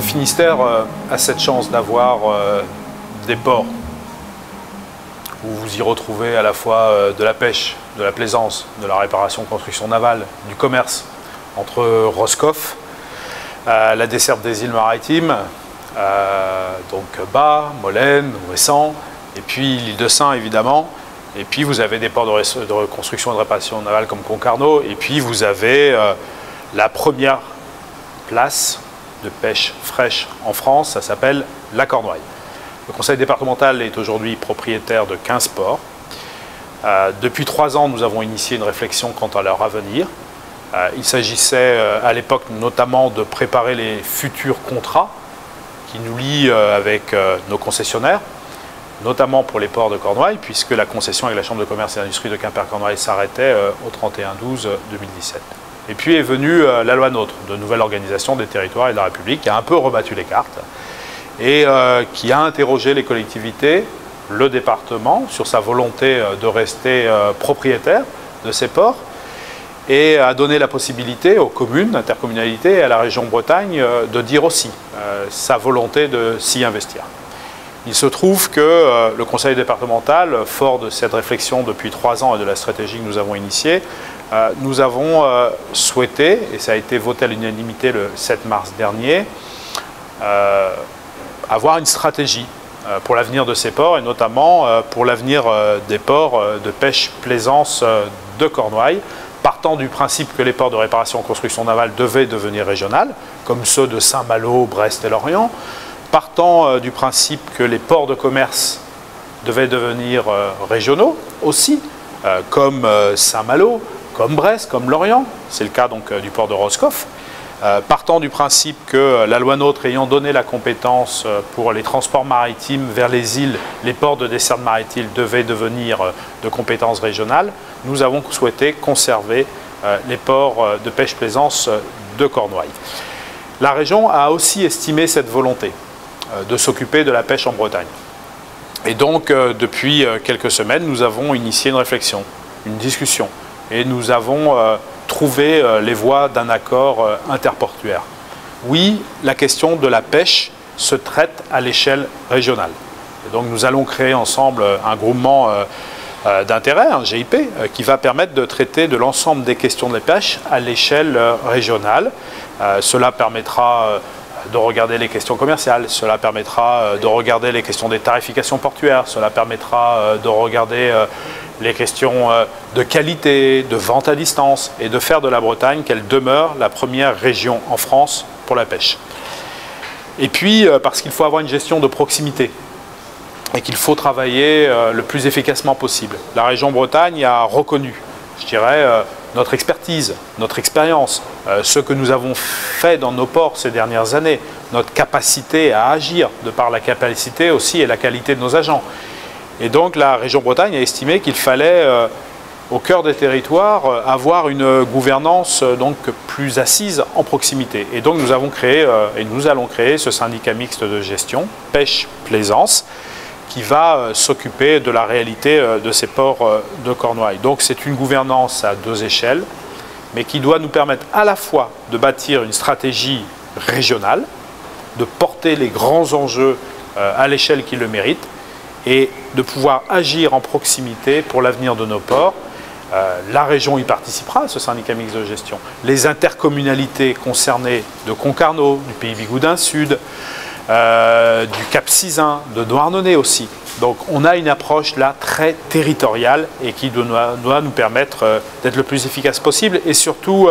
Le Finistère a cette chance d'avoir des ports où vous y retrouvez à la fois de la pêche, de la plaisance, de la réparation, construction navale, du commerce entre Roscoff, la desserte des îles maritimes, donc Bas, Molène, Ouessant, et puis l'île de Sein évidemment. Et puis vous avez des ports de reconstruction et de réparation navale comme Concarneau, et puis vous avez la première place de pêche fraîche en France, ça s'appelle la Cornouaille. Le conseil départemental est aujourd'hui propriétaire de 15 ports. Depuis 3 ans, nous avons initié une réflexion quant à leur avenir. Il s'agissait à l'époque notamment de préparer les futurs contrats qui nous lient avec nos concessionnaires, notamment pour les ports de Cornouaille, puisque la concession avec la Chambre de commerce et d'industrie de Quimper-Cornouailles s'arrêtait au 31/12/2017. Et puis est venue la loi NOTRe, de nouvelle organisation des territoires et de la République, qui a un peu rebattu les cartes et qui a interrogé les collectivités, le département, sur sa volonté de rester propriétaire de ces ports, et a donné la possibilité aux communes, intercommunalités et à la région Bretagne de dire aussi sa volonté de s'y investir. Il se trouve que le conseil départemental, fort de cette réflexion depuis 3 ans et de la stratégie que nous avons initiée, nous avons souhaité, et ça a été voté à l'unanimité le 7 mars dernier, avoir une stratégie pour l'avenir de ces ports et notamment pour l'avenir des ports de pêche plaisance de Cornouailles, partant du principe que les ports de réparation et construction navale devaient devenir régionaux, comme ceux de Saint-Malo, Brest et Lorient, partant du principe que les ports de commerce devaient devenir régionaux aussi, comme Saint-Malo, comme Brest, comme Lorient, c'est le cas donc du port de Roscoff, partant du principe que la loi NOTRe ayant donné la compétence pour les transports maritimes vers les îles, les ports de desserte maritime devaient devenir de compétences régionales, nous avons souhaité conserver les ports de pêche plaisance de Cornouailles. La région a aussi estimé cette volonté de s'occuper de la pêche en Bretagne. Et donc, depuis quelques semaines, nous avons initié une réflexion, une discussion, et nous avons trouvé les voies d'un accord interportuaire. Oui, la question de la pêche se traite à l'échelle régionale. Et donc, nous allons créer ensemble un groupement d'intérêt, un GIP, qui va permettre de traiter de l'ensemble des questions de la pêche à l'échelle régionale. Cela permettra de regarder les questions commerciales, cela permettra de regarder les questions des tarifications portuaires, cela permettra de regarder les questions de qualité, de vente à distance et de faire de la Bretagne qu'elle demeure la première région en France pour la pêche. Et puis, parce qu'il faut avoir une gestion de proximité et qu'il faut travailler le plus efficacement possible. La région Bretagne a reconnu, je dirais, notre expertise, notre expérience, ce que nous avons fait dans nos ports ces dernières années, notre capacité à agir, de par la capacité aussi et la qualité de nos agents. Et donc la région Bretagne a estimé qu'il fallait, au cœur des territoires, avoir une gouvernance donc plus assise en proximité. Et donc nous avons créé, et nous allons créer ce syndicat mixte de gestion, pêche-plaisance, qui va s'occuper de la réalité de ces ports de Cornouailles. Donc c'est une gouvernance à 2 échelles, mais qui doit nous permettre à la fois de bâtir une stratégie régionale, de porter les grands enjeux à l'échelle qui le méritent, et de pouvoir agir en proximité pour l'avenir de nos ports. La région y participera, ce syndicat mixte de gestion. Les intercommunalités concernées de Concarneau, du Pays Bigoudin Sud, du Cap Sizun, de Douarnenez aussi. Donc on a une approche là très territoriale et qui doit nous permettre d'être le plus efficace possible et surtout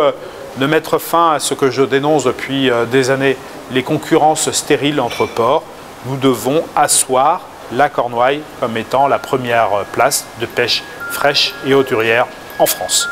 de mettre fin à ce que je dénonce depuis des années, les concurrences stériles entre ports. Nous devons asseoir la Cornouaille comme étant la première place de pêche fraîche et hauturière en France.